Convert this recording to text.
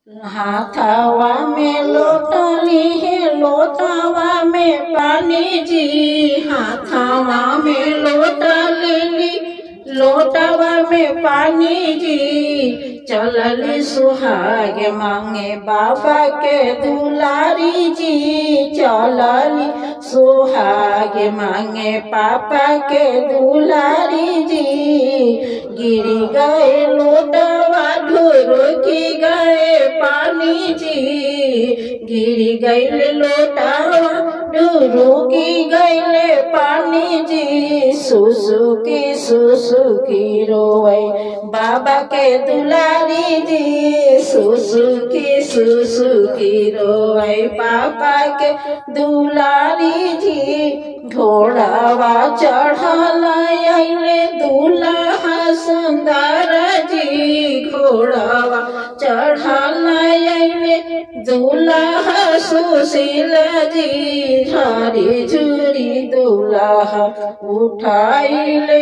हाथवा में लोटली है लोटावा में पानी जी। हाथवा में लोटली लोटावा में पानी जी। चलली सुहाग मांगे बाबा के दुलारी जी। चलली सुहाग मांगे पापा के दुलारी जी। गिरी गए लोटवा ढुरुकी गए पानी जी। गिरी गए लोटवा ढुरुकी गए पानी जी। सुसुकी रोए बाबा के दुलारी जी। सुसुकी रोए पापा के दुलारी जी। घोड़ावा चढ़ल अइले दूल्हा सुंदर जी। घोड़ावा चढ़ल अइले दूल्हा सुशील जी। झारी झुरी दूल्हा उठाइले